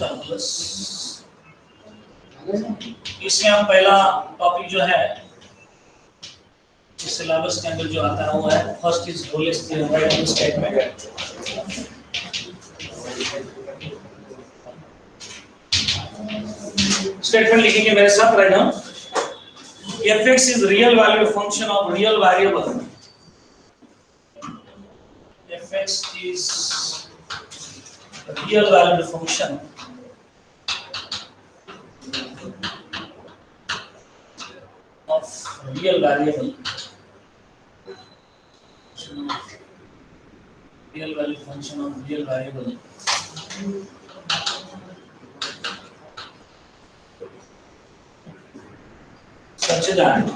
Calculus. इसमें हम पहला टॉपिक जो है इस सिलेबस के अंदर जो आता है वो है first is Rolle's theorem right statement. Statement लिखेंगे मेरे साथ right now. fx is real value function of real variable. fx is real valued function of real variable. Real value function of real variable such that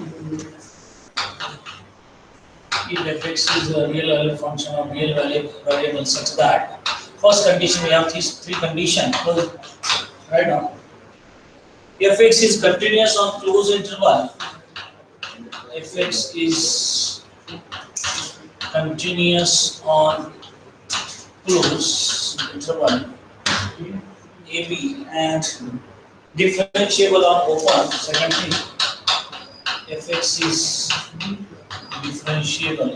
if fx is a real value function of real value variable such that first condition we have these three conditions right now. fx is continuous on closed interval. fx is continuous on closed interval ab and differentiable on open. Second thing, fx is differentiable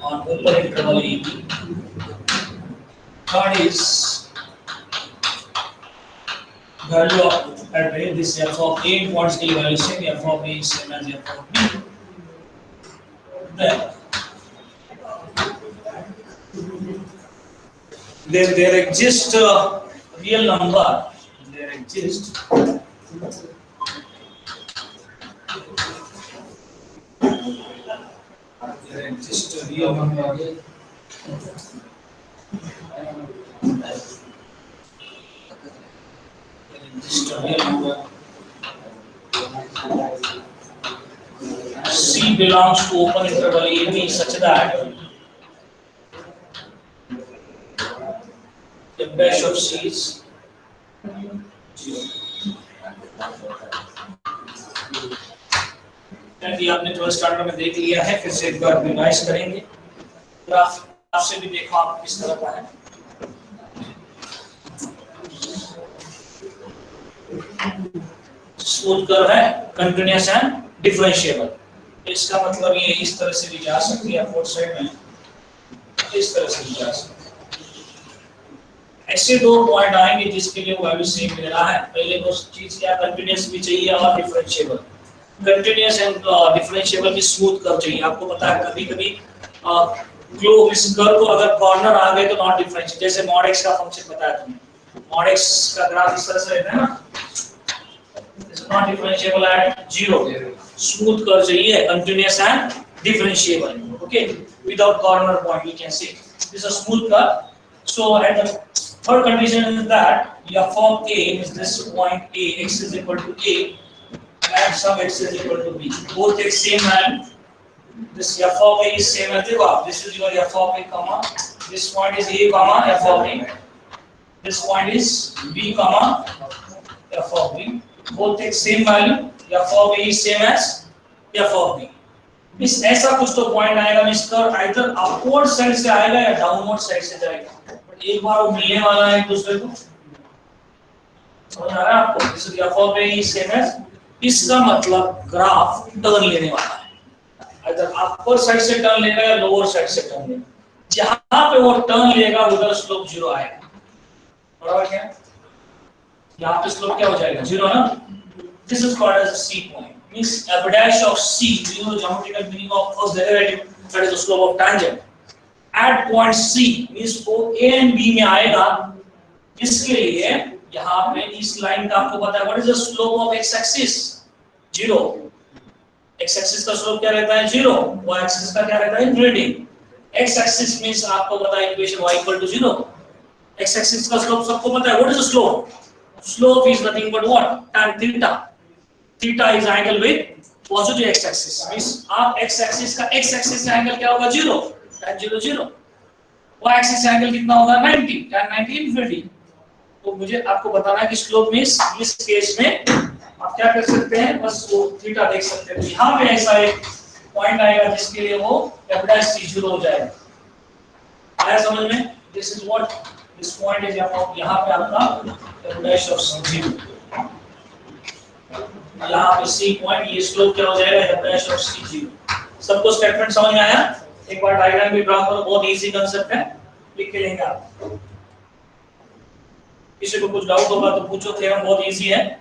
on open interval ab. Third is value of at this f of a points के लिए value same, f of a is same as f of b. Then there exists real number. There exists a real number. Just a real number. C belongs to open interval AB such that the dash of C is 0. ये आपने 12 standard में देख लिया है, फिर से एक बार revise करेंगे। ग्राफ से भी देखो आप किस तरह का है। स्मूथ कर्व है, कंटिन्यूअस एंड डिफरेंशिएबल। इसका मतलब ये इस तरह से भी जा सकती है, फोर्थ साइड में इस तरह से भी जा सकती है। ऐसे दो पॉइंट आएंगे जिसके लिए वैल्यू सेम मिल रहा है। पहले दो चीज क्या, कंटिन्यूअस भी चाहिए और डिफरेंशिएबल। कंटिन्यूअस एंड डिफरेंशिएबल भी स्मूथ कर्व चाहिए। आपको पता है कभी-कभी क्लोज इस कर्व को अगर कॉर्नर आ गए तो नॉट डिफरेंशिएबल। जैसे मॉड x का फंक्शन बताया तुमने, मॉड x का ग्राफ इस तरह से रहता है ना, not differentiable at 0. Smooth curve चाहिए, continuous and differentiable. Okay, without corner point we can see this is a smooth curve. So at the third condition is that f of a is this point a, x is equal to a and sum x is equal to b. Both take same value. This f of a is same as the this is your f of a comma, this point is a comma f of a, this point is b comma f of b. Both take same value. f of a is same as f of b. इस ऐसा कुछ तो point आएगा, इसका either upward side से आएगा या downward side से जाएगा, बट एक बार वो मिलने वाला है एक दूसरे को। समझ आ रहा है आपको? This is f of a is same as, इसका मतलब ग्राफ टर्न लेने वाला है, आइदर अपर साइड से टर्न लेगा या लोअर साइड से टर्न लेगा। जहां पे वो टर्न लेगा उधर स्लोप 0 आएगा। बराबर क्या? यहाँ पे स्लोप क्या हो जाएगा? 0 ना। This is called as a C point. Means f dash of C, you know the geometrical meaning of first derivative, that is the slope of tangent. At point C means वो A and B में आएगा, इसके लिए यहाँ पे इस line का आपको पता है what is the slope of x axis? 0. x axis का स्लोप क्या रहता है? 0. y axis का क्या रहता है? इंक्रीडिंग। x axis means आपको पता है equation y equal to 0. x axis का स्लोप सबको पता है, what is the slope? Slope is nothing but what? Tan theta. Theta is angle with positive x-axis. Means आप x-axis का x-axis का angle क्या होगा? 0. Tan 0 0. Y-axis का angle कितना होगा? 90. Tan 90 infinity. तो मुझे आपको बताना है कि slope में इस केस में आप क्या कर सकते हैं? बस वो theta देख सकते हैं। तो यहाँ पे ऐसा एक पॉइंट आएगा जिसके लिए वो f' 0 हो जाएगा। आया समझ में? This is what this point is यहाँ पे आपका f डैश ऑफ c0, यहाँ पे c पॉइंट, ये स्लोप क्या हो जाएगा f डैश ऑफ c0। सबको स्टेटमेंट समझ में आया? एक बार डायग्राम भी ड्रा करो, बहुत इजी कांसेप्ट है, लिख के लेंगे आप। किसी को कुछ डाउट होगा तो पूछो, थ्योरम बहुत इजी है।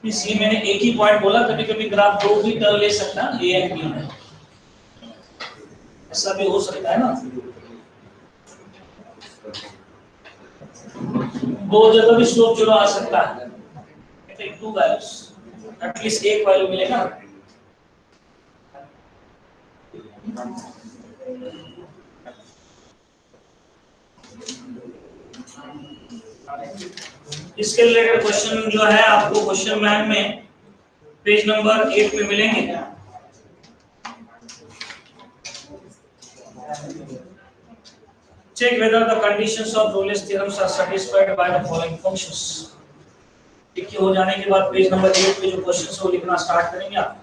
इसलिए मैंने एक ही पॉइंट बोला, कभी कभी ग्राफ दो भी टर्न ले सकता है, ए एंड बी में, ऐसा भी हो सकता है ना। दो जगह भी स्लोप जीरो आ सकता है, टू वैल्यूज, एटलीस्ट एक वैल्यू मिलेगा। इसके रिलेटेड क्वेश्चन जो है आपको क्वेश्चन बैंक में पेज नंबर 8 पे मिलेंगे। Check whether the conditions of Rolle's theorems are satisfied by the following functions। टिक हो जाने के बाद पेज नंबर 8 पे जो क्वेश्चंस है वो लिखना स्टार्ट करेंगे आप।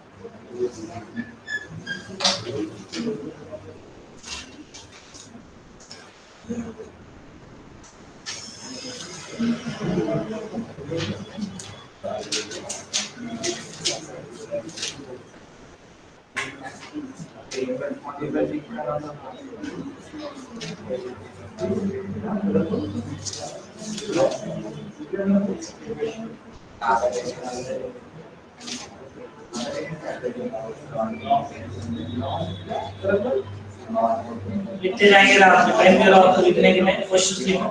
लिखते जाएंगे, आप टाइम दे रहा हो लिखने के लिए, क्वेश्चंस लिखो।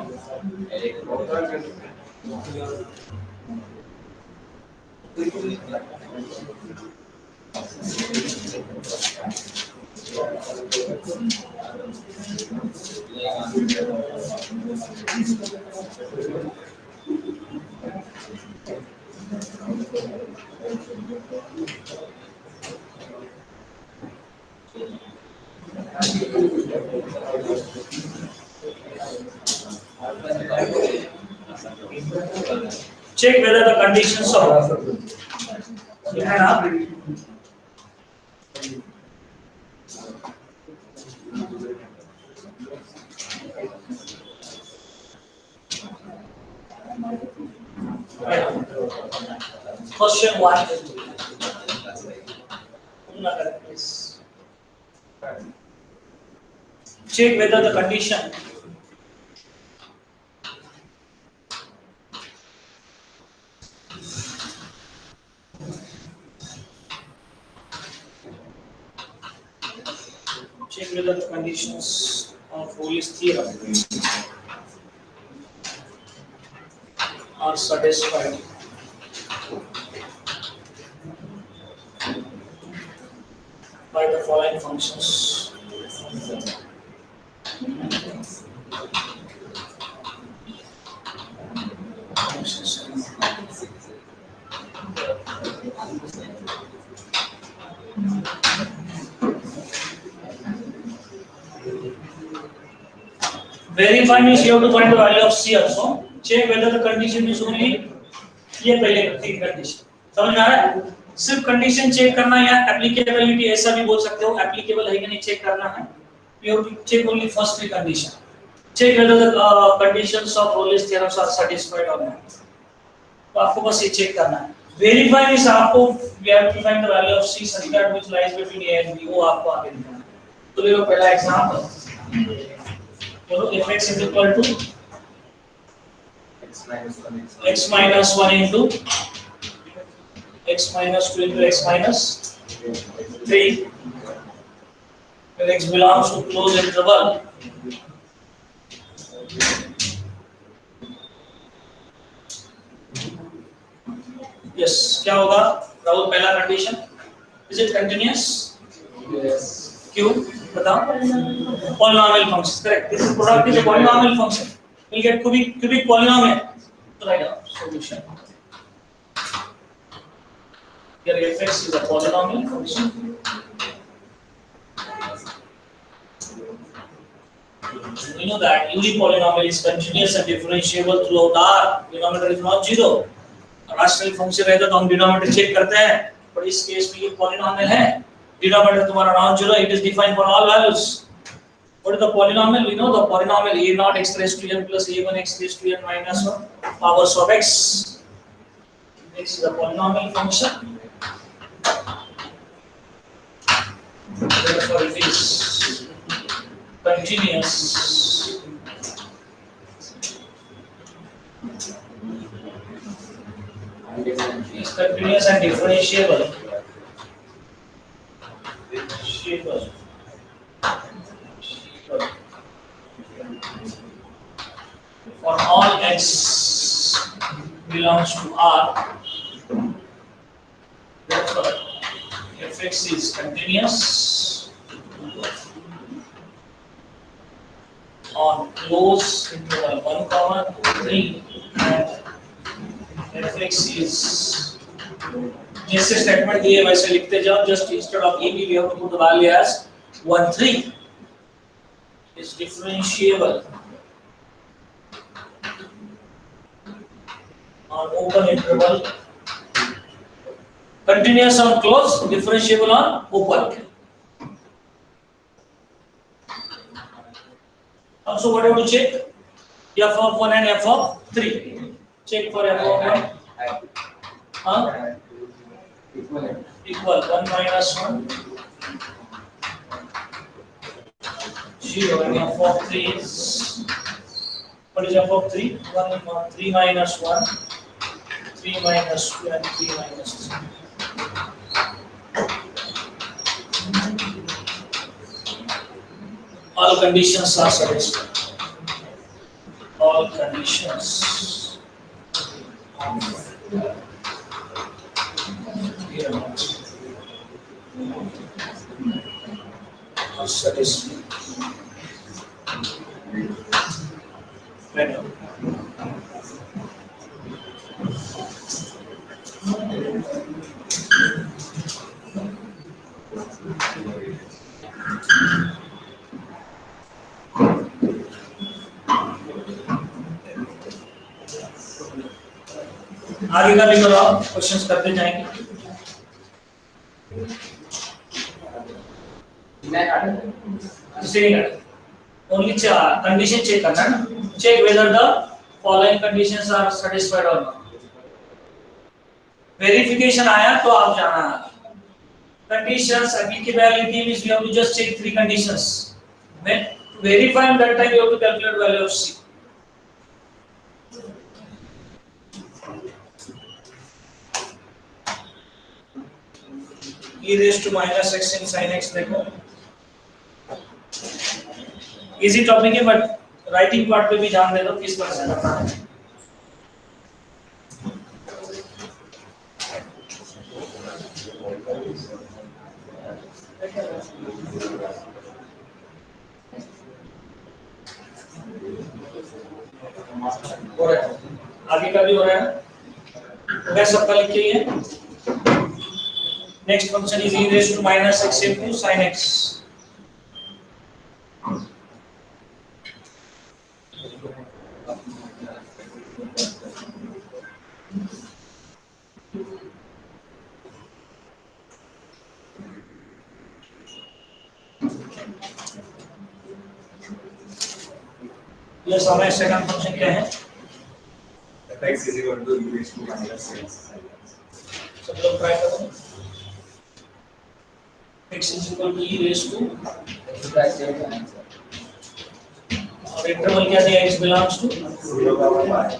Check whether the conditions of question 1 check whether the condition check whether the conditions of Rolle's theorem are satisfied by the following functions. Verify means you have to find the value of C also. Check whether the condition is only ये पहले तीन condition समझ में आ रहा है? सिर्फ condition check करना या एप्लीकेबिलिटी ऐसा भी बोल सकते हो, एप्लीकेबल है कि नहीं चेक करना है। You have to check only first three condition. Check whether the conditions of Rolle's theorems are satisfied or not. तो आपको बस ये चेक करना है। Verify means आपको we have to find the value of C such that which lies between A and B, वो आपको आगे लिखना है। तो ले लो पहला एग्जांपल, बोलो fx is equal to x minus 1 into x minus 2 into x minus 3, where x belongs to closed interval yes क्या होगा राहुल? पहला condition, is it continuous? Yes. क्यों बताओ? Polynomial function, correct. This is product is a polynomial function, we'll get cubic polynomial, so write down solution. Here fx is a polynomial function We know that UD polynomial is continuous and differentiable throughout R. Denominator is not zero. Rational function रहता तो हम denominator check करते हैं, पर इस case में ये polynomial है, डिनोमिनेटर तुम्हारा non zero, it is defined for all values. What is the polynomial? We know the polynomial a naught x raised to n plus a1 x raised to n minus 1 powers of x. This is the polynomial function. Therefore, it is continuous. It's continuous and differentiable. For all x belongs to R, therefore fx is continuous on closed interval 1, 2, 3, and fx is जैसे statement दिए वैसे लिखते जाओ. Just instead of ab we have to put the value as 1, 3 is differentiable on open interval, continuous on closed, differentiable on open. Also, what do you check? F of 1 and f of 3. Check for f of 1. Equal 1 minus 1 0, and f of 3 is, what is f of 3? 3 minus 1, 3 minus 2, and 3 minus 3. All conditions are satisfied. All conditions are satisfied. Better. आगे का भी करो, questions करते जाएंगे. Only condition check करना है ना. Check whether the following conditions are satisfied or not. Verification आया तो आप जाना है. Conditions applicability means we have to just check 3 conditions. When to verify that time you have to calculate value of c. E raised to minus x in sin x देखो. Easy topic है, but writing part पे भी ध्यान दे दो किस तरह से करना है. हो रहा है, आगे का भी हो रहा है. मैं सबका लिख के ये. Next function is e raised to minus x into sin x. ये समय सेकंड फंक्शन क्या है? x is equal to e raised to minus x. सब लोग ट्राई करो. x is equal to e raised to, और इंटरवल क्या दिया? x belongs to 0, 5.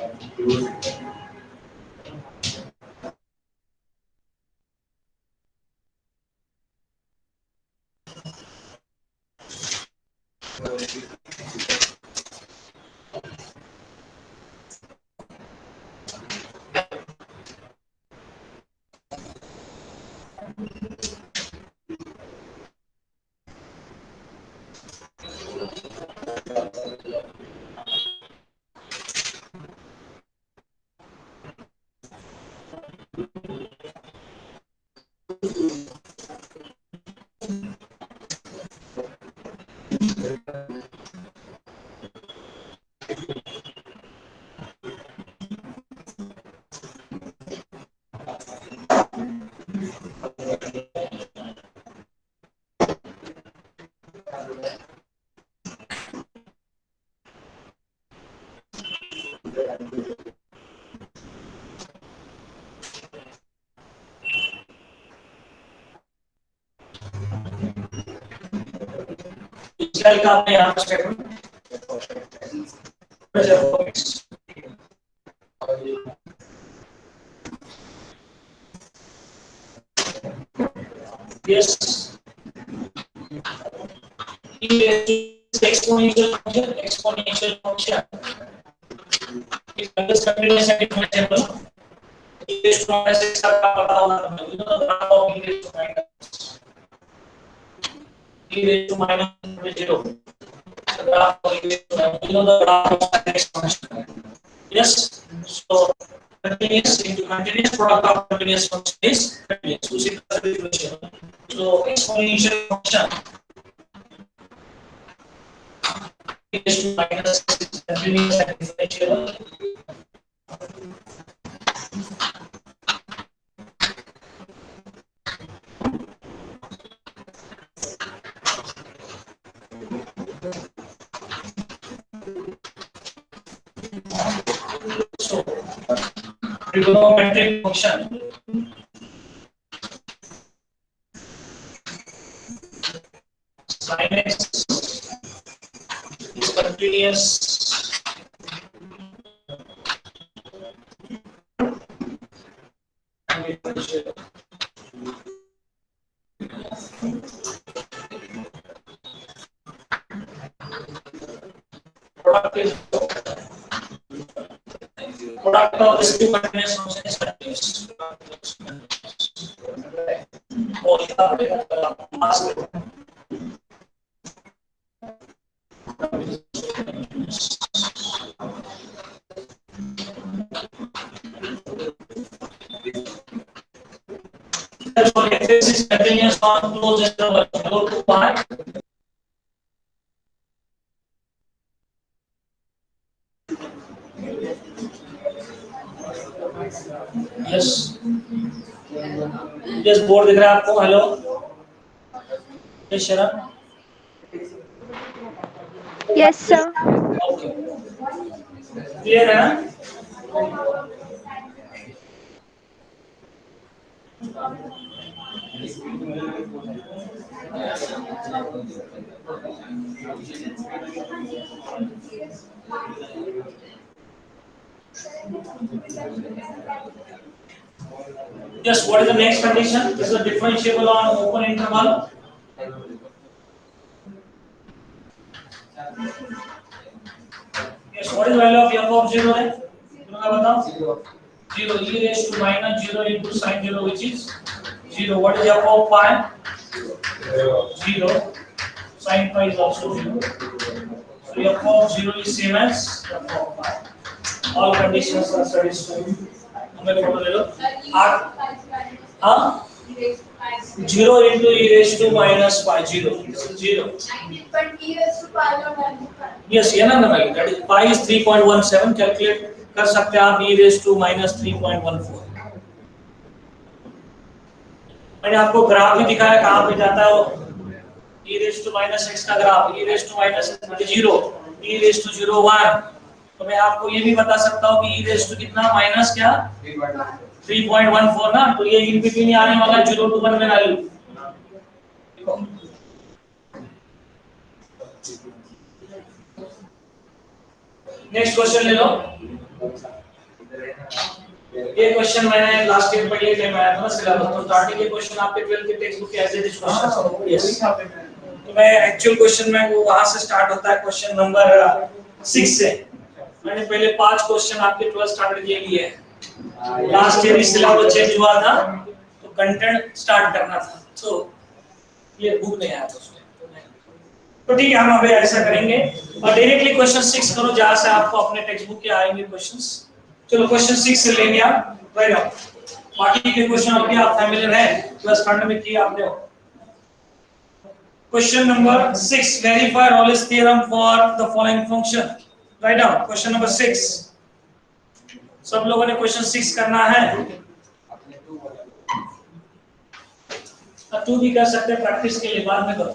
इसराइल का आपने यहाँ statement yes exponential function is always continuous and differentiable e raised to minus x का पता होगा you know the graph of e raised to minus 0 the graph of e raised to you know the graph of x function yes so continuous into continuous product of continuous function is continuous उसी तरह से differentiable so exponential function is to minus continuous and differentiable so trigonometric function sin x is continuous and differentiable product is product of this two continuous function is continuous और mass so if this is continuous on closed interval 0 to pi yes yes board दिख रहा है आपको hello yes शरण Yes, sir. Okay clear है yes what is the next condition this is a differentiable on open interval yes what is the value of f of 0 है तुमने बताओ 0 e raised to minus 0 into sin 0 which is 0 what is f of pi 0 sin pi is also 0 so f of 0 is same as f of pi all conditions are satisfied हमें photo ले लो हाँ 0 into e raised to minus pi 0 yes ये ना value that is pi is 3.17 calculate कर सकते हैं आप e raised to minus 3.14 मैंने आपको ग्राफ भी दिखाया कहाँ पे जाता है वो e raised to minus x का graph e raised to minus 0 e raised to 0 1 तो मैं आपको ये भी बता सकता हूँ कि e raised to कितना माइनस क्या 3.14 ना तो ये इन बिटवीन आने वाला 0 to 1 में वैल्यू नेक्स्ट क्वेश्चन ले लो ये क्वेश्चन मैंने लास्ट ईयर पढ़ी थे मैं ना सिलेबस तो स्टार्टिंग के क्वेश्चन आपके 12th के टेक्स्ट बुक के as it is question yes तो मैं एक्चुअल क्वेश्चन में वो वहां से स्टार्ट होता है क्वेश्चन नंबर 6 से मैंने पहले 5 क्वेश्चन आपके 12th स्टैंडर्ड के लिए है लास्ट ईयर सिलेबस चेंज हुआ था तो कंटेंट स्टार्ट करना था तो ये बुक नहीं आया था उसमें तो ठीक है हम अभी ऐसा करेंगे और डायरेक्टली क्वेश्चन 6 करो जहां से आपको अपने टेक्स्ट बुक के आएंगे क्वेश्चंस चलो क्वेश्चन 6 से लेंगे आप राइट आओ बाकी के क्वेश्चन आपके आप फैमिलियर है प्लस फंड में किया आपने Question number 6. Verify Rolle's theorem for the following function. Write down. Question number 6. सब लोगों ने क्वेश्चन 6 करना है. तू भी कर सकते हैं, प्रैक्टिस के लिए बाद में करो.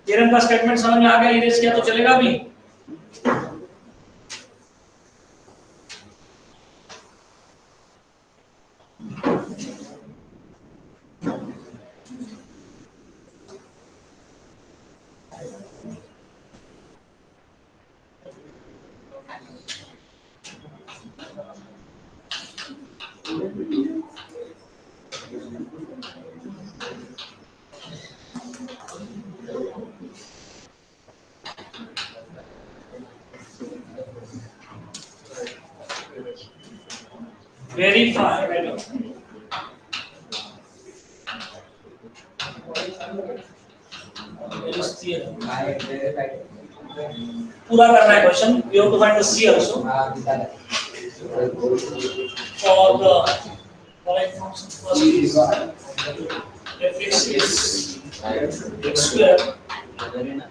थ्योरम का स्टेटमेंट समझ में आ गया, इरेज किया तो चलेगा भी. Verify. पूरा करना है question. You have to find the C also. For the following function, first is fx is x square in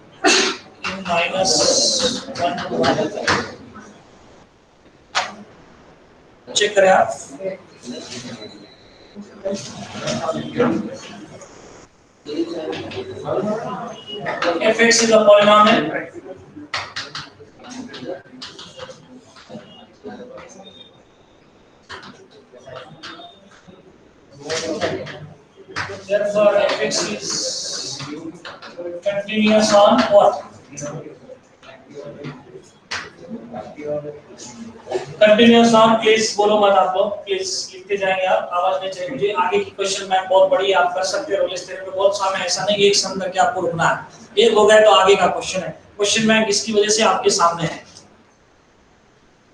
minus 1 to 1. Check करें आप. fx is a polynomial. Therefore, fx is continuous on what? Continuous on. Please बोलो मत आप लोग, please लिखते जाएंगे आप, आवाज नहीं चाहिए मुझे. आगे की क्वेश्चन बैंक बहुत बड़ी, आप कर सकते हो. रोलेस थ्योरम में बहुत सामने, ऐसा नहीं एक सम करके आपको रुकना है. एक हो गया तो आगे का क्वेश्चन है. क्वेश्चन बैंक इसकी वजह से आपके सामने है,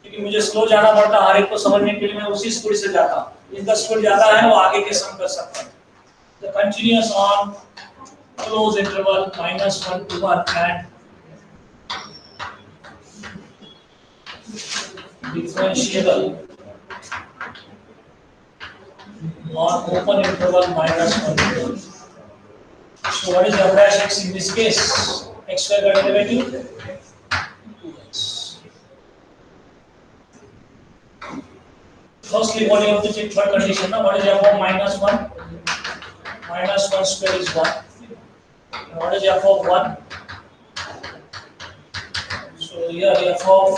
क्योंकि मुझे स्लो जाना पड़ता हर एक को समझने के लिए. मैं उसी स्पीड से जाता हूं. जिनका स्पीड ज्यादा है वो आगे के सम कर सकता है. The continuous on close interval -1 to 1 and differentiable on open interval -1 to 1. So what is f dash x in this case? X square का derivative 2x. Firstly, what you have to check third condition. Now, what is f of -1? -1 square is 1. And what is f of 1? So here f of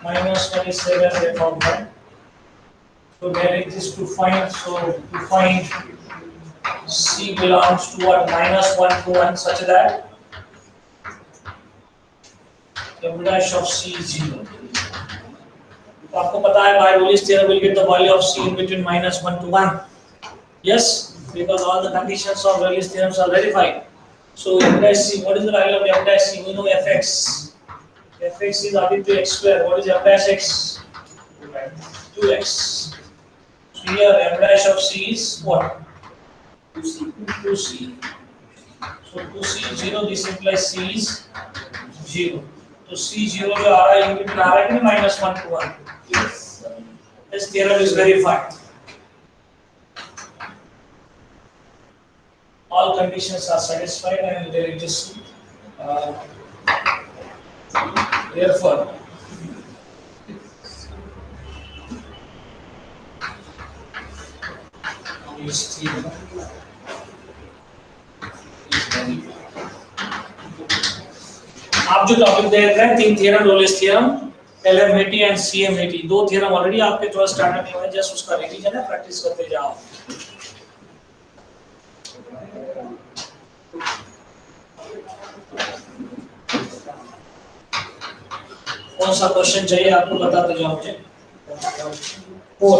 -1 is said as f of 1. So where it is to find? So to find c belongs to what? -1 to 1, such that f dash of c is 0. तो आपको पता है by Rolle's theorem will get the value of c in between -1 to 1. Yes, because all the conditions of Rolle's theorems are verified. So f dash c, what is the value of f dash c? We know fx. fx is added to x square. What is f dash x? 2x. So here f dash of c is what? 2c. So 2c is 0. This implies c is 0. So c 0 जो आ रहा है, in between आ रहा है कि -1 to 1. Yes. This theorem is verified. All conditions are satisfied and there is therefore this theorem आप जो topic देख रहे हैं, 3 theorem, Rolle's theorem, LMAT and CMAT, 2 theorem already आपके 12 स्टैंडर्ड में है. जस्ट उसका रिवीजन है, प्रैक्टिस करते जाओ. कौन सा क्वेश्चन चाहिए आपको बताते जाओ मुझे. 4.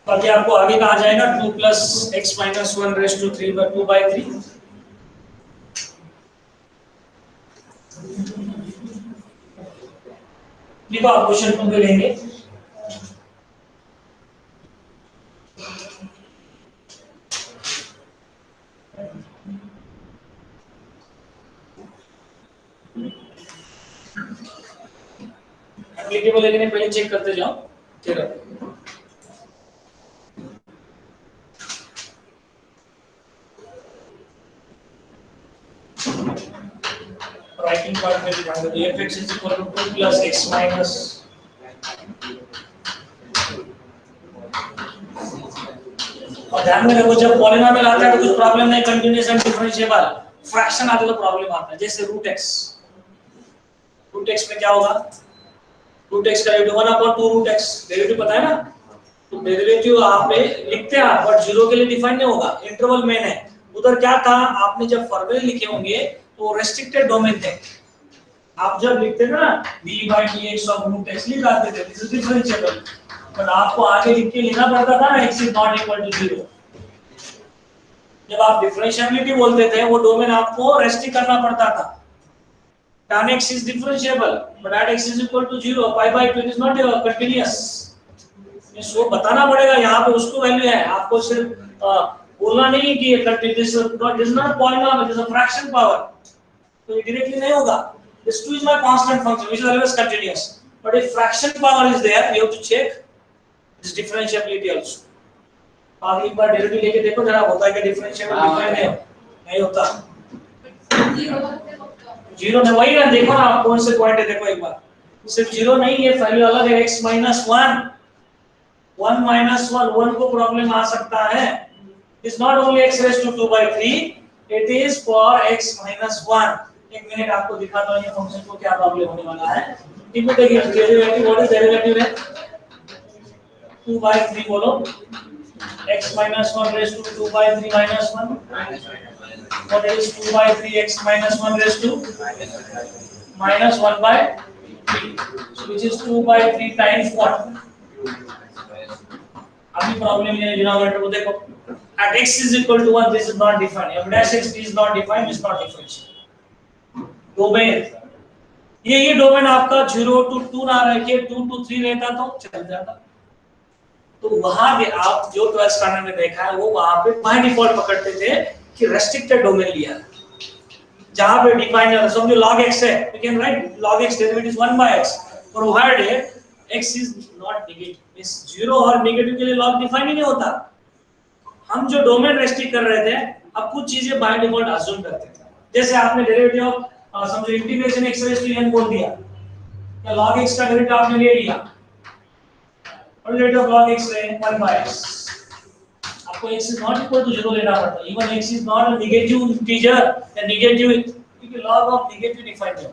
बाकी आपको आगे कहा जाएगा 2 + x - 1 raised to 3 by 2/3. देखो आप क्वेश्चन को भी लेंगे। एप्लीकेबल है कि नहीं पहले चेक करते जाओ। ठीक है, राइटिंग पार्ट में भी ध्यान दो। fx is equal to 2 plus x minus और ध्यान में रखो जब पॉलिनोमियल आता है तो कुछ प्रॉब्लम नहीं, कंटीन्यूअस एंड डिफरेंशिएबल। फ्रैक्शन आते तो प्रॉब्लम आता है, जैसे रूट x में क्या होगा, रूट x का डेरिवेटिव 1/2 रूट x, डेरिवेटिव पता है ना, तो डेरिवेटिव आप पे लिखते हैं आप, बट जीरो के लिए डिफाइन नहीं होगा, इंटरवल में है। उधर क्या था, आपने जब फॉर्मूले लिखे होंगे तो रेस्ट्रिक्टेड डोमेन थे, आप जब लिखते ना d/dx ऑफ रूट x लिख आते थे, दिस इज डिफरेंशिएबल, बट आपको आगे लिख के लिखना पड़ता था ना x is not equal to 0। जब आप डिफरेंशिएबिलिटी बोलते थे वो डोमेन आपको रेस्ट्रिक्ट करना पड़ता था। tan x is differentiable but at x is equal to 0 pi/2 is not continuous। इसको बताना पड़ेगा, यहाँ पे उसको वैल्यू है, आपको सिर्फ बोलना नहीं कि ये this is not polynomial, this is a fraction power, तो ये डायरेक्टली नहीं होगा। this 2 is my constant function which is always continuous, but if fraction power is there you have to check this differentiability also। आप एक बार derivative लेके देखो जरा, होता है कि डिफरेंशिएबल डिफाइन नहीं होता, जीरो में वही ना, देखो ना आप कौन से पॉइंट है, देखो एक बार, सिर्फ जीरो नहीं है, वैल्यू अलग है, x minus 1 1 minus 1 1 को प्रॉब्लम आ सकता है, is not only x raised to 2/3, it is for x minus 1। एक मिनट आपको दिखाता हूं ये फंक्शन को क्या प्रॉब्लम होने वाला है। डेरिवेटिव व्हाट इज डेरिवेटिव है 2/3, बोलो x minus 1 raised to 2/3 minus 1, what is 2/3 x minus 1 raised to minus 1/3, which is 2/3 times what। अभी प्रॉब्लम ये डिनोमिनेटर को देखो, at x is equal to 1 this is not defined, f dash x is not defined, is not differentiable domain. ये domain आपका 0 to 2 ना रह के 2 to 3 रहता तो चल जाता। तो वहां भी आप जो 12th स्टैंडर्ड में देखा है वो वहां पे बाय डिफॉल्ट पकड़ते थे कि रेस्ट्रिक्टेड डोमेन लिया, जहां पे डिफाइन है, समझो log x है, we can write log x derivative is 1/x, provided x is not negative, इस 0 और नेगेटिव के लिए log डिफाइन ही नहीं होता। हम जो डोमेन रेस्ट्रिक्ट कर रहे थे, अब कुछ चीजें बाय डिफॉल्ट अज्यूम करते थे, जैसे आपने डेरिवेटिव ऑफ समझो integration x raised to n बोल दिया, या log x का डेरिवेटिव आपने ले लिया, और डेरिवेटिव ऑफ log x है 1/x, आपको x is not equal to 0 लेना पड़ता, even x is not a negative integer या नेगेटिव, क्योंकि log ऑफ नेगेटिव डिफाइन है।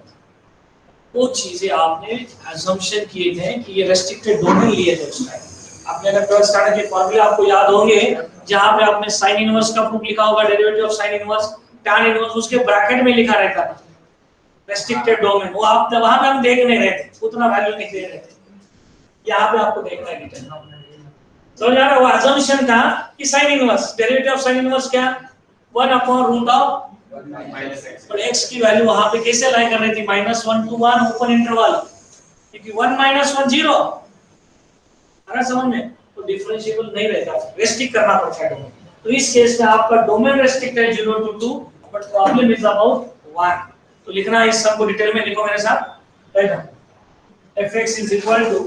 वो चीजें आपने अजम्पशन किए थे कि ये रेस्ट्रिक्टेड डोमेन लिए थे उस टाइम। आपने अगर 12th स्टैंडर्ड के फॉर्मूले आपको याद होंगे, जहां पे आपने sin इनवर्स का प्रूफ लिखा होगा, derivative of sin inverse tan inverse उसके ब्रैकेट में लिखा रहता था, रेस्ट्रिक्टेड डोमेन, वो आप वहां पे हम देख नहीं रहे थे, उतना वैल्यू नहीं दे रहे थे, यहाँ पे आपको देखना है कि समझ आ रहा है। वो अजम्पशन था कि sin inverse, derivative of sin inverse क्या 1/√, और x की वैल्यू वहां पे कैसे लाई कर रही थी, -1 to 1 ओपन इंटरवल, क्योंकि 1 - 1 0, अगर समझ में, तो डिफरेंशिएबल नहीं रहता, रेस्ट्रिक्ट करना पड़ता है डोमेन। तो इस केस में आपका डोमेन रेस्ट्रिक्ट है 0 to 2, but problem is about 1। तो लिखना है, इस सब को डिटेल में लिखो मेरे साथ, right, fx is equal to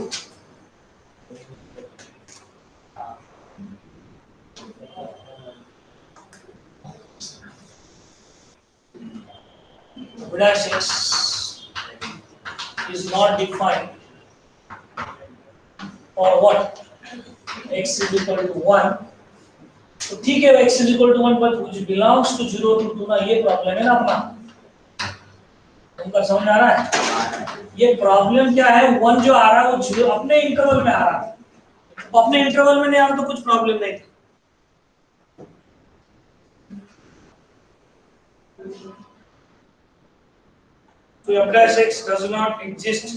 dash x is not defined or what x is equal to 1, तो ठीक है x is equal to 1 but which belongs to 0 to 2 ना, ये प्रॉब्लम है ना अपना, तुमको समझ आ रहा है। ये प्रॉब्लम क्या है, 1 जो आ रहा है वो 0 अपने इंटरवल में आ रहा है, अपने इंटरवल में नहीं आ रहा तो कुछ प्रॉब्लम नहीं। So f dash x does not exist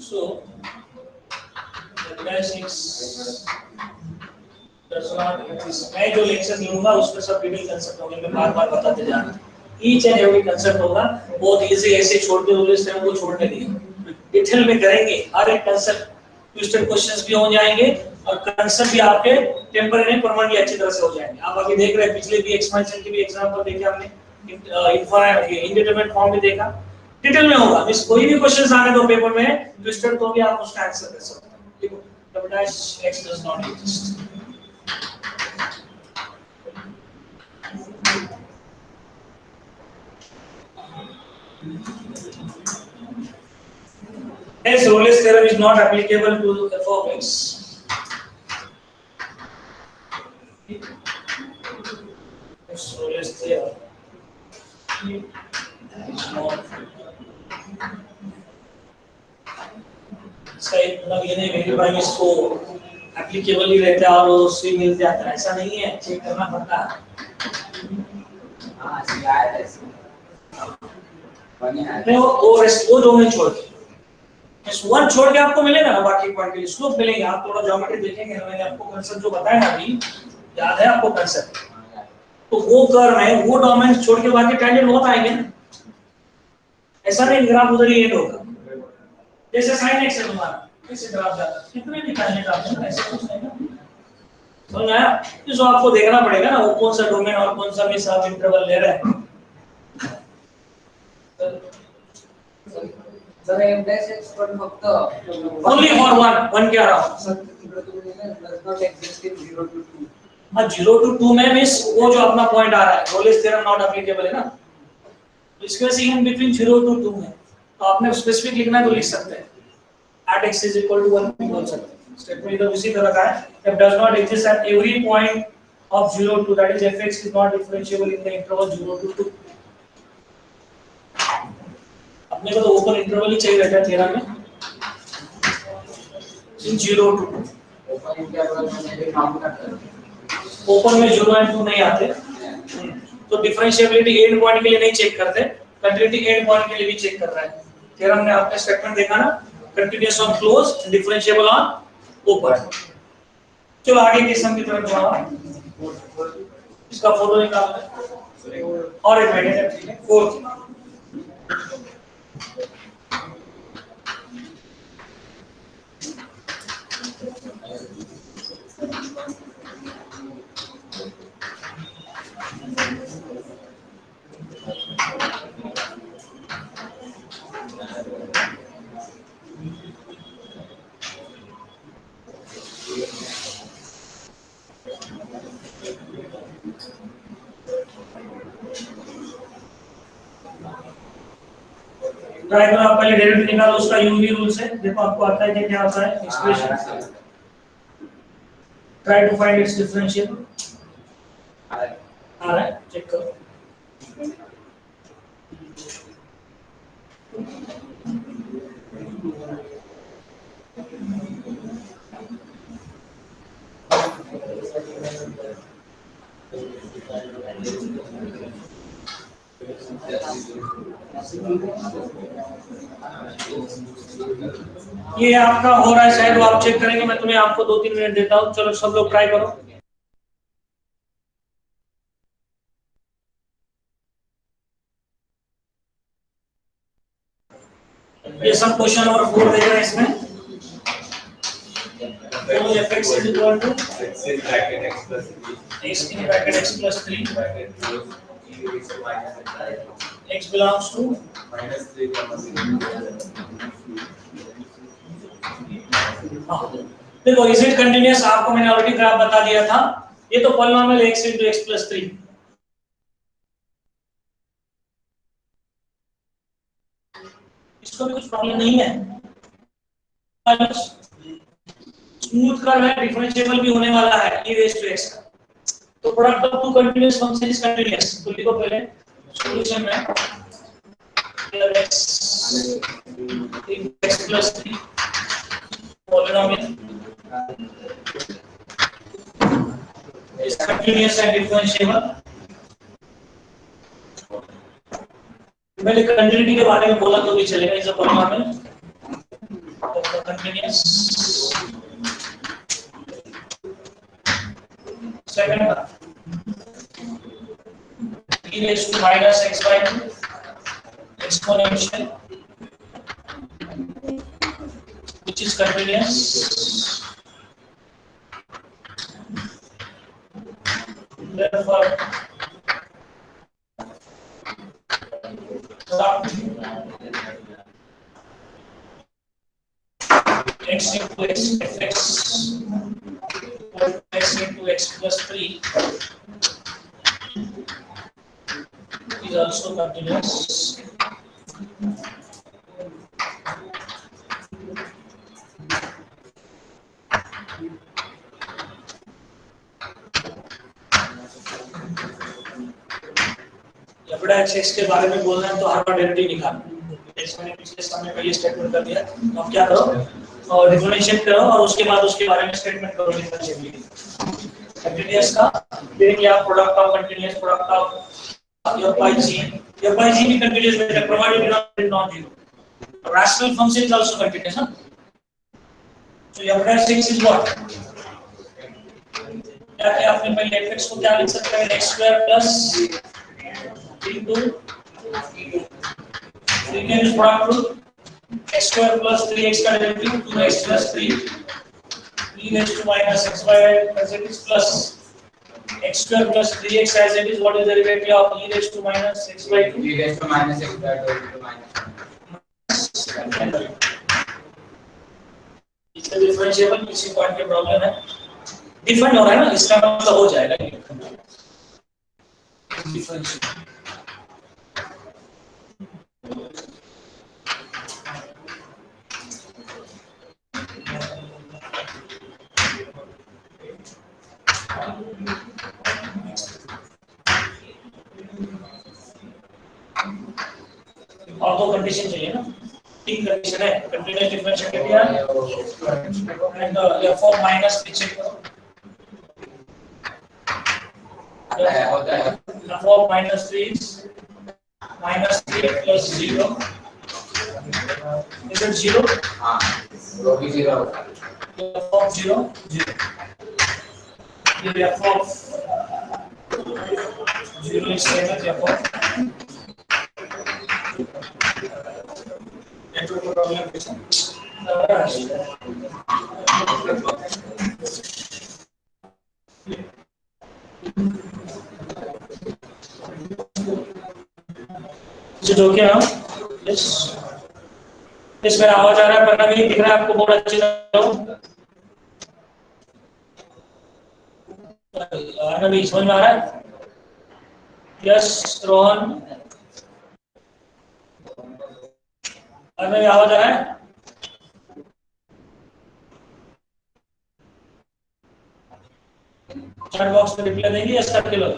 so f dash x does not exist. मैं जो लेक्चर लूंगा उसमें सब डिटेल कंसेप्ट होंगे, मैं बार-बार बताते जा रहा हूं। ईच एंड एवरी कंसेप्ट होगा, बहुत इजी, ऐसे छोड़ के रूल्स को छोड़ने दिए, डिटेल में करेंगे। हर एक कंसेप्ट ट्विस्टेड क्वेश्चंस भी हो जाएंगे और कंसेप्ट भी आपके टेंपरेरी परमानेंटली अच्छी तरह से हो जाएंगे। आप अभी देख रहे हैं, पिछले भी एक्सपेंशन के भी एग्जांपल देखे हमने, इनफाइनाइट इंडिटरमिनेट फॉर्म भी देखा, डिटेल में होगा। मिस कोई भी क्वेश्चंस आने दो पेपर में ट्विस्टेड, तो भी आप उसका आंसर दे सकते हैं। देखो x does not exist. Hence, Rolle's theorem is not applicable to f of x. Hence, Rolle's theorem is not. इसका मतलब ये नहीं मेरी प्राइम इसको एप्लीकेबल ही रहता है और उससे मिल जाता है, ऐसा नहीं है, चेक करना पड़ता है। नहीं वो डोमेन छोड़ के, इस वन छोड़ के आपको मिलेगा ना, बाकी पॉइंट के लिए स्लोप मिलेंगे। आप थोड़ा ज्योमेट्री देखेंगे ना, मैंने आपको कांसेप्ट जो बताया ना अभी, याद है आपको कांसेप्ट? तो वो कर्व है, वो डोमेन छोड़ के बाकी टेंजेंट बहुत आएंगे ना, ऐसा नहीं ग्राफ उधर ही एंड होगा। जैसे sin x है तुम्हारा, कैसे ग्राफ जाता है, कितने भी टेंजेंट आते हैं, ऐसा कुछ नहीं ना, समझ आया? तो आपको देखना पड़ेगा ना वो कौन सा डोमेन और कौन सा मिस आप इंटरवल ले रहे हैं। सर m-x पर फक्त ओनली फॉर वन क्या रहा sir does not exist in 0 to 2. हां 0 to 2 में मिस वो जो अपना पॉइंट आ रहा है, रोलेस थ्योरम नॉट एप्लीकेबल है ना, तो इसके वजह से इन बिटवीन 0 to 2 में तो आपने स्पेसिफिक लिखना है तो लिख सकते हैं, at x is equal to 1 भी बोल सकते हैं। स्टेटमेंट इधर उसी तरह का है, if does not exist at every point of 0 to, that is fx is not differentiable in the interval 0 to 2। अपने को तो ओपन इंटरवल ही चाहिए रहता है थ्योरम में, 0 to 2। ओपन इंटरवल में भी काम करता है, ओपन में 0 और 2 नहीं आते, तो डिफरेंशिएबिलिटी एंड पॉइंट के लिए नहीं चेक करते, कंटिन्यूटी एंड पॉइंट के लिए भी चेक कर रहा है। थ्योरम ने आपने स्टेटमेंट देखा ना, continuous on close, differentiable on open. चलो आगे किस्म की तरफ जाओ, इसका फोटो निकालना है और एक मिनट है, ठीक है। फोर्थ ट्राई करो, आप पहले डेरिवेटिव निकालो उसका यूवी रूल से, देखो आपको आता है कि क्या आता है expression. Try to find its differential, आ रहा है, चेक करो। ये आपका हो रहा है शायद, वो आप चेक करेंगे, मैं तुम्हें आपको 2-3 मिनट देता हूँ। चलो सब लोग ट्राई करो। ये सब क्वेश्चन नंबर 4 देख रहे हैं इसमें। तो fx is equal to x in bracket x plus 3 x in bracket x plus 3 bracket close e raised to minus x x belongs to minus 3 comma 0। देखो इज इट कंटीन्यूअस, आपको मैंने already graph बता दिया था। ये तो polynomial x into x plus 3, इसको भी कुछ प्रॉब्लम नहीं है। स्मूथ कर्व है, डिफरेंशिएबल भी होने वाला है e raised to x का, तो product of two continuous function is continuous. तो लिखो पहले सॉल्यूशन में x plus 3 polynomial is continuous and differentiable। मैंने कंटिन्यूटी के बारे में बोला तो भी चलेगा, is a polynomial continuous second का e raised to minus x by 2 exponential which is continuous. Therefore x into x fx x into x plus 3 is also continuous. X के बारे में बोल रहे हैं तो हर बार डेरिवेटिव निकालो। जैसे मैंने पिछले समय में ये स्टेटमेंट कर दिया, तो आप क्या करो और डिफरेंशिएट करो और उसके बाद उसके बारे में स्टेटमेंट करो डिफरेंशिएट कंटीन्यूअस का, फिर क्या product of continuous product of your by g be continuous when provided not zero. Rational function is also continuous, huh? So f dash x is what? क्या आपने पहले fx को क्या लिख सकते हैं, x square plus into लिखेंगे product root x square plus 3x का derivative 2x plus 3 e raised to minus x by as it is plus x square plus 3x as it is. What is the derivative of e raised to minus x by 2? e raised to minus x by 2 into minus 1. इसका differentiable किसी point पे problem है, different हो रहा है ना, इसका मतलब हो जाएगा डिफरेंशिएबल। और दो कंडीशन चाहिए ना, तीन कंडीशन है, कंटीन्यूअस डिफरेंशिएट किया एंड f माइनस पीछे करो f minus 3 is minus 3 plus 0 is it 0? हाँ, वो भी 0 होगा। f of 0 0 ये f of 0 is same as f of problem okay ना, इसमें आवाज आ रहा है पता नहीं दिख रहा है आपको बहुत अच्छी तरह, अभी समझ में आ रहा है? यस रोहन, अभी आवाज आ रहा है? चैट बॉक्स में रिप्लाई देंगे यस करके लो।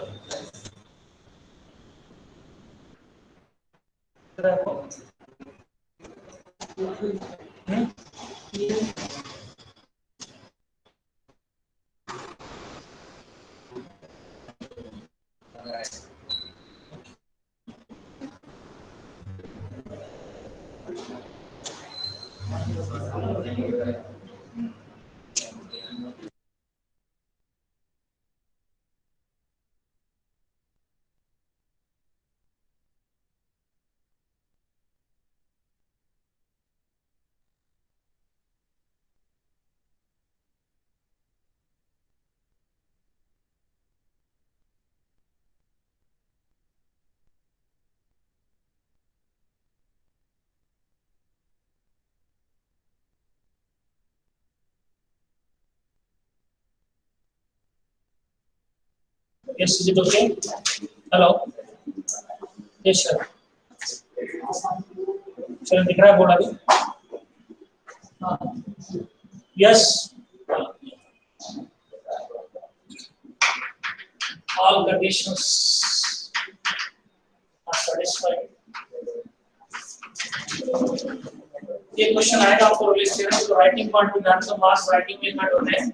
Yes, is it okay? Hello. Yes, sir. चलो दिख रहा है बोर्ड अभी? Yes. All conditions are satisfied. ये क्वेश्चन आएगा आपको related to writing part two ध्यान से मास राइटिंग में कट होते हैं,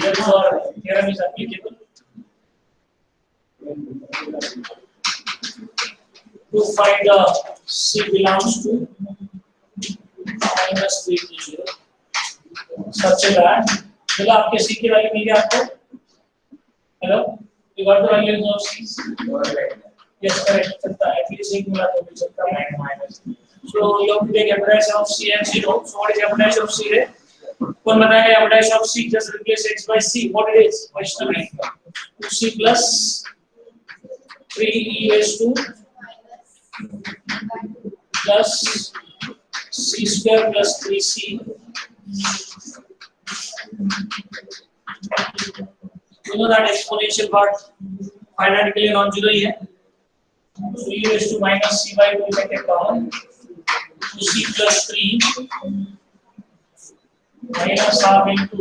therefore theorem is applicable. To find C belongs to minus 3 to 0 such that मतलब आपके C की वैल्यू मिल गई आपको hello, you got the values of C? Correct. Yes, correct. चलता है, at least एक मिला तो भी चलता है minus. So you have to take average of C and 0. So what is average of C? कौन बताएगा average of C? Just replace x by C. What it is? Vaishnavi. 2C plus 3e raised to plus C square plus 3C. You know that exponential part finitely non-zero ही है. So e raised to minus C by 2 take it down. 2C plus 3 minus half into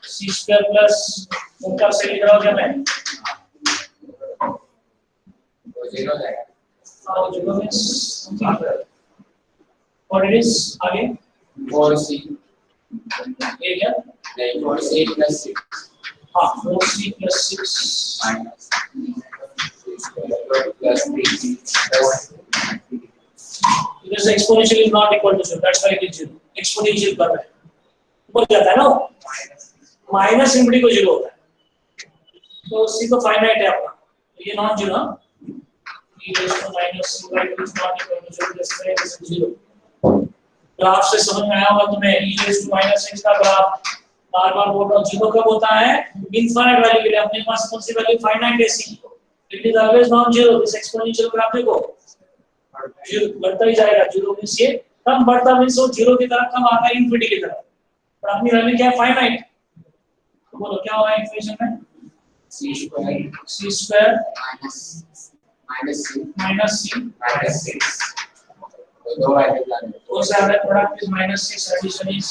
C square plus ऊपर से लिख रहा हूँ क्या मैं? तो 0 जाएगा. हाँ 0 means what it is आगे 4C. ये क्या? नहीं 4C plus 6 हाँ 4C plus 6 minus plus 3 plus. Because the exponential is not equal to 0. That's why it is 0. Exponential कर रहा है. ऊपर जाता है ना? माइनस इंफिनिटी को 0 होता है. तो C तो फाइनाइट है अपना. तो ये non zero. E raised to minus C by 2 is not equal to 0. This is 0. Graph से समझ में आया होगा तुम्हें. E raised to minus x का ग्राफ बार-बार बोल रहा हूँ 0 कब होता है? इनफाइनाइट वैल्यू के लिए. अपने पास कौन सी वैल्यू फाइनाइट है C. It is always non-zero. This exponential graph देखो. बढ़ता ही जाएगा. 0 मींस ये कम बढ़ता मींस वो 0 की तरफ कम आता है इंफिनिटी की तरफ. पर अपनी वैल्यू क्या है? फाइनाइट. तो बोलो क्या होगा इक्वेशन में? C square C square minus C minus C minus 6. तो दो वैल्यू लाने. तो सारा product is minus 6 addition is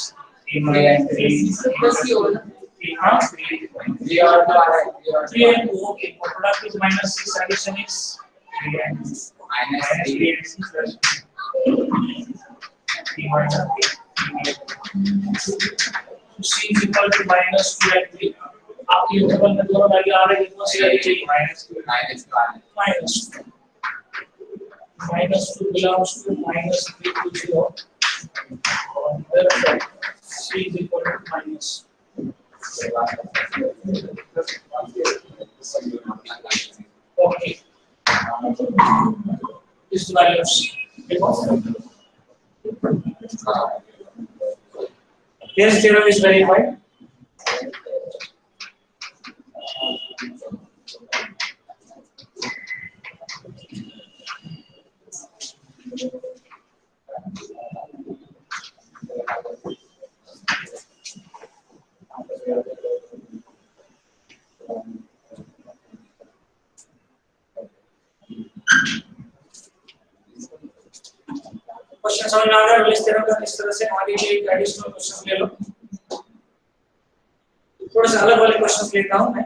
3 and 3 plus C होगा. हाँ 3 और 2 आ रहा है. 3 and 2. Okay, product is minus 6 addition is 3 and minus 3 and 6 plus 3 minus 3. C is equal to minus 2 and 3. आपकी इंटरवल में दोनों वैल्यू आ रही है. कौन सी वैल्यू चाहिए? minus 2 minus 2. Minus 2 belongs to minus 3 to 0. Therefore, C is equal to minus. Okay. This is the value of C. Here's theorem is verified. Question समझ में आ गया? इस तरह का इस तरह से आगे के एडिशनल क्वेश्चन ले लो. थोड़े से अलग वाले क्वेश्चन लेता हूं मैं.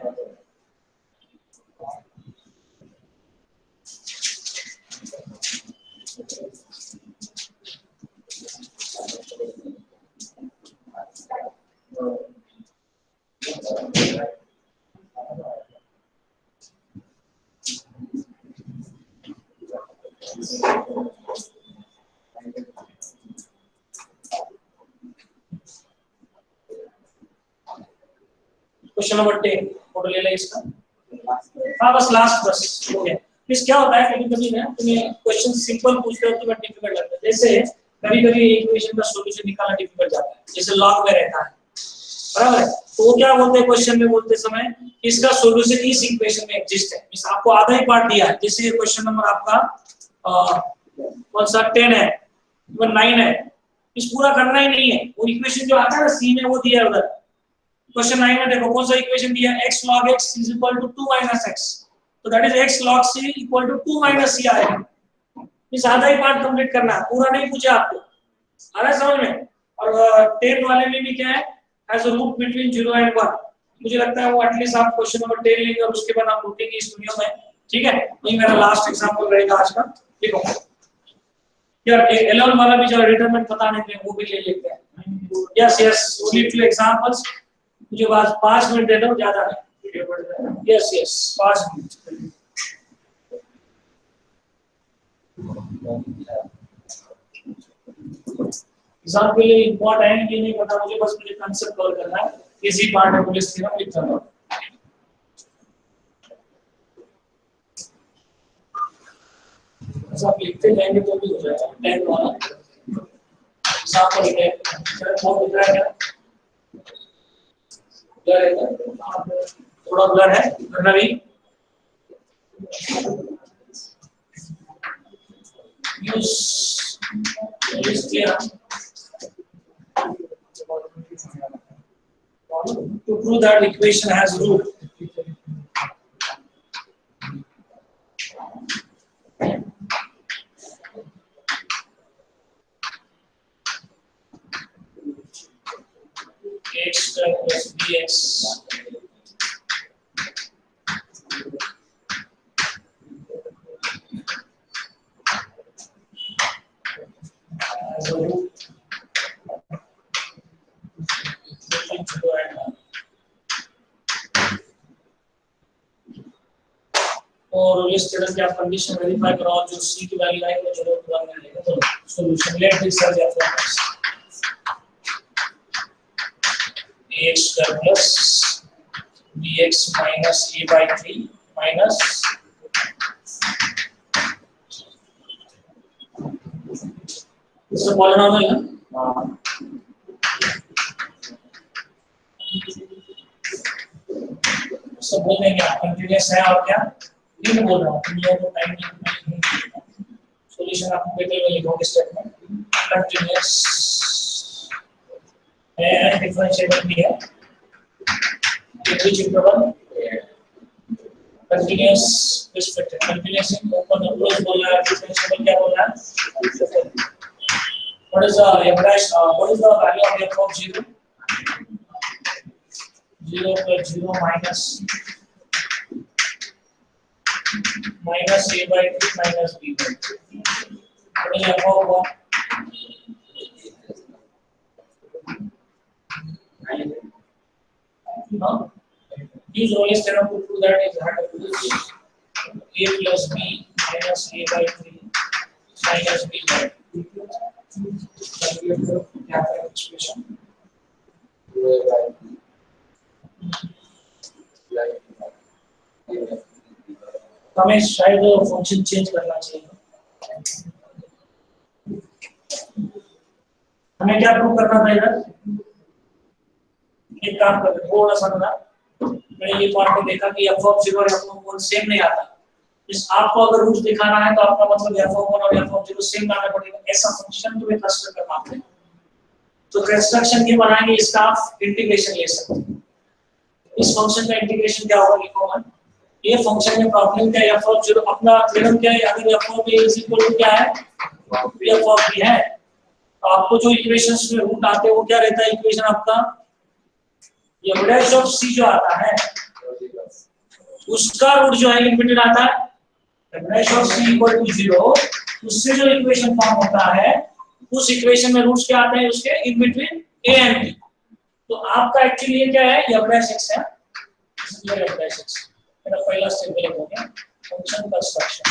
क्वेश्चन नंबर 10 फोटो ले ले इसका. हाँ बस लास्ट हो गया. इस क्या होता है कभी-कभी ना तुम्हें क्वेश्चन सिंपल पूछते हो तो बट डिफिकल्ट लगता है. जैसे कभी-कभी एक इक्वेशन का सॉल्यूशन निकालना डिफिकल्ट जाता है. जैसे लॉग में रहता है. बराबर है. तो वो क्या बोलते हैं क्वेश्चन में बोलते समय इसका सॉल्यूशन इस इक्वेशन में एग्जिस्ट है. मींस आपको आधा ही पार्ट दिया है. जैसे ये क्वेश्चन नंबर आपका कौन सा 10 है, 9 है. इस पूरा करना ही नहीं है. वो इक्वेशन जो आता है ना सी में वो दिया है उधर. क्वेश्चन 9 में देखो कौन सा इक्वेशन दिया है? x log x is equal to 2 minus x. तो that is x log c equal to 2 minus c आएगा. इस आधा ही पार्ट कंप्लीट करना है. पूरा नहीं पूछा आपको. आ रहा है समझ में? और 10 वाले में भी क्या है? Has a root between 0 and 1. मुझे लगता है वो एटलीस्ट आप क्वेश्चन नंबर 10 लेंगे और उसके बाद आप रुकेंगे इस वीडियो में. ठीक है? वही मेरा लास्ट एग्जांपल रहेगा आज का. देखो यार एलएल वाला भी जो डिटरमिनेंट पता नहीं है वो भी ले लेते हैं. Yes yes only 2 examples. मुझे बस 5 मिनट दे दो, ज्यादा नहीं. Yes yes 5 minute. एग्जाम के लिए इंपॉर्टेंट ये नहीं पता मुझे, बस मुझे कांसेप्ट कवर करना है. इजी पार्ट है पुलिस थ्योरम लिख रहा हूं. ऐसा आप लिखते जाएंगे तो भी हो जाएगा। 10 वाला साफ कर लेंगे। सर बहुत दिख रहा है क्या? ब्लर है क्या? थोड़ा ब्लर है करना भी। use clear to prove that equation has root. X square plus bx as a root और लिस्ट की आप कंडीशन वेरीफाई कराओ जो c की वैल्यू आएगी वो 0 1 आएगा। तो solution let this as f ax square plus bx minus a by 3 minus this is polynomial ना सब बोल देंगे आप कंटीन्यूअस है और क्या नहीं बोल रहा हूँ ये तो टाइम नहीं सॉल्यूशन आपको पेपर में लिखोगे स्टेटमेंट कंटीन्यूअस है डिफरेंशिएबल भी है which interval continuous restricted continuous open और close बोल रहा है डिफरेंशिएबल क्या बोल रहा है what is the value of f of 0 0 plus 0 minus a by 3 minus b by 3 what is f of 1 no use only theorem to prove that is hard to do a plus b minus a by 3 minus b by 2 क्या है expression हमें शायद function change करना चाहिए। हमें क्या prove करना पड़ेगा? एक काम करते थोड़ा सा ना मैंने ये पॉइंट में देखा कि f of 0 और f of 1 सेम नहीं आता। इस आपको अगर रूट दिखाना है तो आपका मतलब f of 1 और f of 0 सेम लाना पड़ेगा। ऐसा फंक्शन तुम्हें कंस्ट्रक्ट करना पड़ेगा। तो कंस्ट्रक्शन ये बनाएंगे इसका आप इंटीग्रेशन ले सकते हैं। इस फंक्शन का इंटीग्रेशन क्या होगा लिखो मैं ये फंक्शन में प्रॉब्लम क्या है f of 0 अपना थ्योरम क्या है अगर f of a is equal to क्या है f of b है तो आपको जो इक्वेशंस में रूट आते हैं वो क्या रहता है इक्वेशन आपका ये डैश ऑफ c जो आता है उसका रूट जो है लिमिटेड आता है dash of c equal to 0 उससे जो इक्वेशन फॉर्म होता है उस इक्वेशन में रूट्स क्या आते हैं उसके in between a and b तो आपका एक्चुअली ये क्या है f डैश x है ये f डैश x मेरा पहला स्टेप पे लिखोगे function construction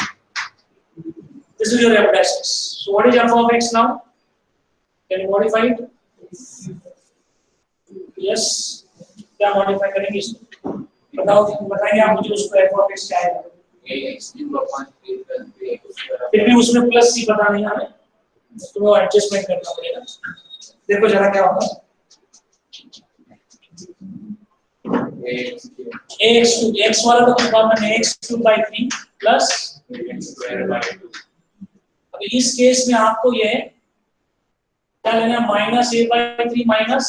this is your f dash x so what is f of x now can you modify it yes क्या मॉडिफाई करेंगे इसको बताओ बताइए आप मुझे उसको f ऑफ x क्या है फिर भी उसमें प्लस c पता नहीं हमें तो वो एडजस्टमेंट करना पड़ेगा देखो जरा क्या होगा x वाला तो कुछ कॉमन है x³ by 3 प्लस अब इस केस में आपको ये क्या लेना है माइनस a by 3 माइनस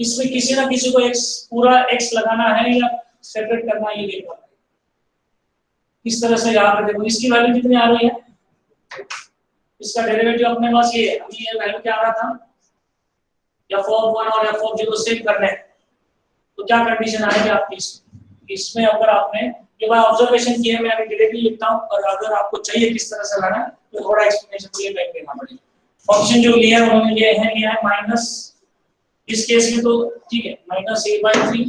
इसमें किसी ना किसी को x पूरा x लगाना है या सेपरेट करना है ये देखना इस तरह से यहाँ पे देखो इसकी वैल्यू कितनी आ रही है इसका डेरिवेटिव अपने पास ये है अभी ये वैल्यू क्या आ रहा था f of 1 और f of 0 सेट करने तो क्या कंडीशन आएगी आपकी इसमें अगर आपने ये बार ऑब्जर्वेशन किए मैं अभी डायरेक्टली लिखता हूं और अगर आपको चाहिए किस तरह से लाना तो थोड़ा एक्सप्लेनेशन के लिए बैक देना पड़ेगा फंक्शन जो लिया है उन्होंने ये है माइनस इस केस में तो ठीक है minus a by 3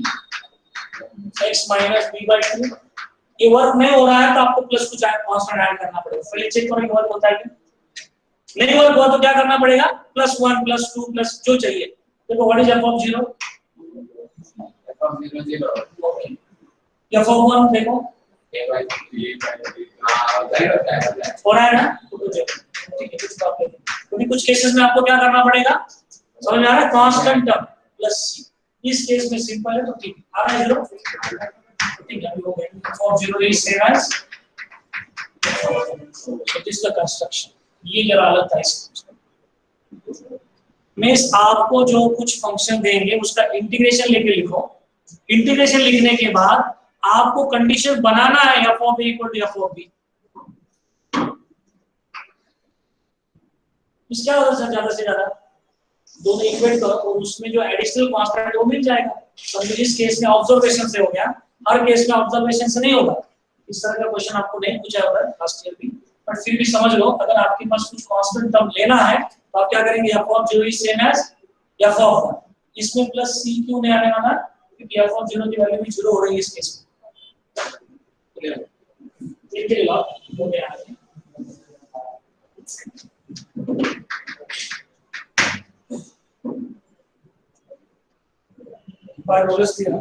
x minus b by 2 ये वर्क नहीं हो रहा है तो आपको प्लस कुछ कांस्टेंट ऐड करना पड़ेगा पहले चेक करो ये वर्क होता है कि नहीं वर्क हुआ तो क्या करना पड़ेगा +1 +2 प्लस जो चाहिए देखो what is f of 0 f of 1 देखो हो रहा है ना? ठीक है, कुछ प्रॉब्लम नहीं, क्योंकि कुछ केसेस में आपको क्या करना पड़ेगा, समझ में आ रहा है? कांस्टेंट टर्म प्लस सी, इस केस में सिंपल है तो ठीक आ रहा है जीरो, ठीक है, अभी हो गया form zero is same as this the construction, ये जरा अलग था इसका। मैं आपको जो कुछ फंक्शन देंगे उसका इंटीग्रेशन लेके लिखो, इंटीग्रेशन लिखने के बाद आपको कंडीशन बनाना है f of a equal to f of b. क्या होगा सर, ज्यादा से ज्यादा दोनों इक्वेट करो और उसमें जो एडिशनल कांस्टेंट है वो मिल जाएगा। समझो इस केस में ऑब्जर्वेशन से हो गया, हर केस में ऑब्जर्वेशन से नहीं होगा, इस तरह का क्वेश्चन आपको नहीं पूछा होगा लास्ट ईयर भी, बट फिर भी समझ लो अगर आपके पास कुछ कांस्टेंट टर्म लेना है तो आप क्या करेंगे, f of 0 is same as f of 1, इसमें प्लस सी क्यों नहीं आने वाला, क्योंकि एफ ऑफ 0 की वैल्यू भी 0 हो रही है इस केस में। देखिए लो हो गया है, बाय रोलर्स दिया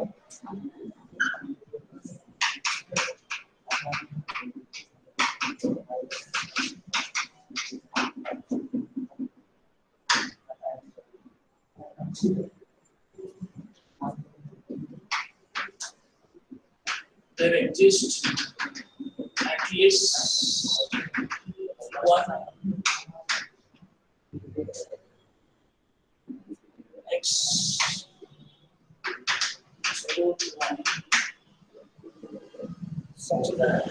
there exists at least one x such that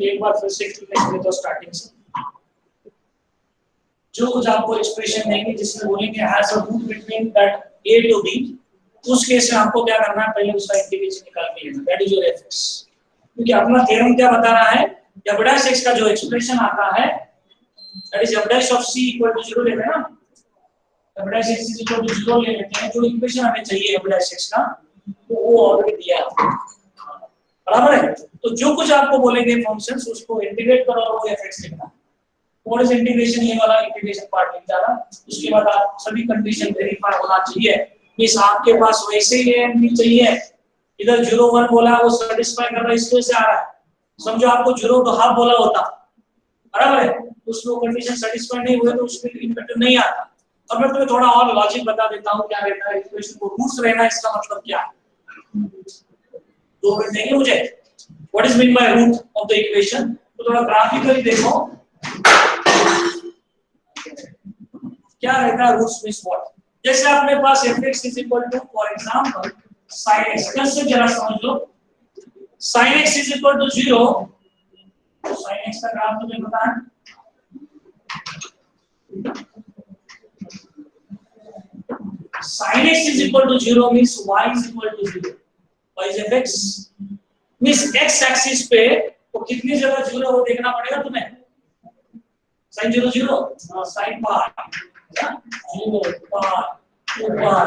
एक बार फिर से एक्सप्लेनेशन तो स्टार्टिंग से जो कुछ आपको एक्सप्रेशन देंगे जिसमें बोलेंगे has a root between that a to b, उस केस में आपको क्या करना है, पहले उसका इंटीग्रेशन निकाल के लेना, दैट इज योर fx, क्योंकि अपना थ्योरम क्या बता रहा है, f डैश x का जो एक्सप्रेशन आता है that is f dash of c equal to 0 लेते हैं ना, f dash x is equal to 0 ले लेते हैं, जो इक्वेशन हमें चाहिए f डैश x का तो वो ऑलरेडी दिया है, बराबर है। तो जो कुछ आपको बोलेंगे फंक्शंस उसको इंटीग्रेट करो और वो fx लिखना, और इस इंटीग्रेशन ये वाला इंटीग्रेशन पार्ट लिख जाना, उसके बाद आप सभी कंडीशन वेरीफाई होना चाहिए, मींस आपके पास वैसे ही एंड नहीं चाहिए, इधर 0 1 बोला वो सैटिस्फाई कर रहा है, इसको से आ रहा है, समझो आपको 0 तो हाफ बोला होता, बराबर है, उसमें कंडीशन सैटिस्फाई नहीं हुए तो उसमें इंपैक्ट नहीं आता। अब मैं तुम्हें थोड़ा और लॉजिक बता देता हूं क्या रहता है इक्वेशन को रूट्स रहना, इसका मतलब क्या है, 2 मिनट देंगे मुझे, what is mean by root of the equation, तो थोड़ा ग्राफिकली देखो क्या रहता है रूट्स मींस व्हाट। जैसे अपने पास fx is equal to for example sin x, कैसे जरा समझ लो, sin x is equal to 0, sin x का ग्राफ तुम्हें पता है, sin x is equal to 0 means y is equal to 0, y is fx means x axis पे तो कितनी जगह 0 हो देखना पड़ेगा तुम्हें, sin 0 0 sin पार 0 पार 2 पार,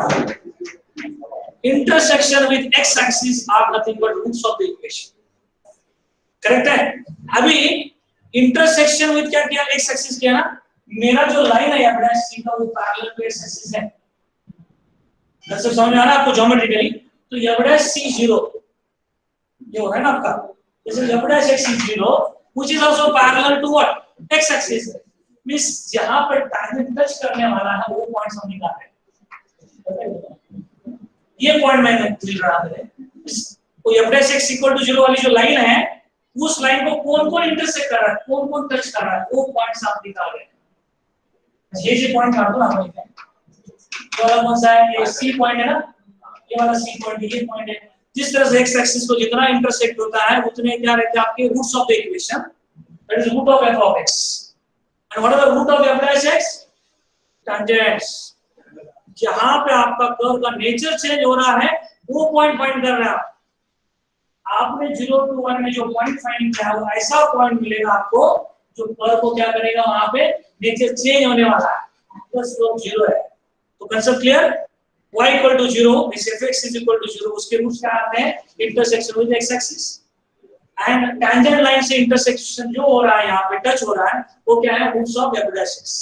intersection with x axis are nothing but roots of the equation, correct है। अभी इंटरसेक्शन विद क्या किया, x एक्सिस किया ना, मेरा जो लाइन है f डैश c का वो पैरेलल टू x एक्सिस है, जैसे समझ में आ रहा है आपको ज्योमेट्रिकली, तो f डैश c 0 ये हो रहा है ना आपका, जैसे f dash x is 0 which is also parallel to what x axis, means जहां पर टैंजेंट टच करने वाला है वो पॉइंट्स हम निकाल रहे हैं, ये पॉइंट मैंने मिल रहा है, तो f dash x equal to 0 वाली जो लाइन है उस लाइन को कौन-कौन इंटरसेक्ट कर रहा है, कौन-कौन टच कर रहा है, वो पॉइंट्स आप निकाल रहे हैं, ये पॉइंट काट दो आप, तो वाला कौन सा है, ये c पॉइंट है ना, ये वाला c पॉइंट, ये पॉइंट है, जिस तरह से x एक्सिस को जितना इंटरसेक्ट होता है उतने क्या रहते हैं आपके roots of the equation, that is root of f of x, And what is the root of f dash x? Tangents. जहां पे आपका कर्व का नेचर चेंज हो रहा है वो पॉइंट फाइंड कर रहा है। आपने 0 to 1 में जो पॉइंट फाइंड किया है वो ऐसा पॉइंट मिलेगा आपको जो कर्व को क्या करेगा, वहां पे नेचर चेंज होने वाला है। तो स्लोप 0 है। तो concept clear? y equal to 0 इस fx is equal to 0 उसके रूट्स क्या आते हैं? Intersection with x axis. And tangent line से इंटरसेक्शन जो हो रहा है यहाँ पे टच हो रहा है वो क्या है? Roots of f dash x।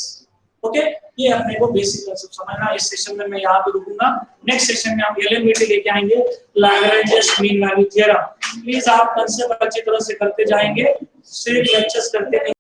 Okay, ये अपने को बेसिक कंसेप्ट समझना। इस सेशन में मैं यहाँ पे रुकूंगा। नेक्स्ट सेशन में हम एलिमेंट्री लेके आएंगे, Lagrange mean value theorem. Please आप कंसेप्ट अच्छी तरह से करते जाएंगे, सिर्फ लेक्चर्स करते नहीं।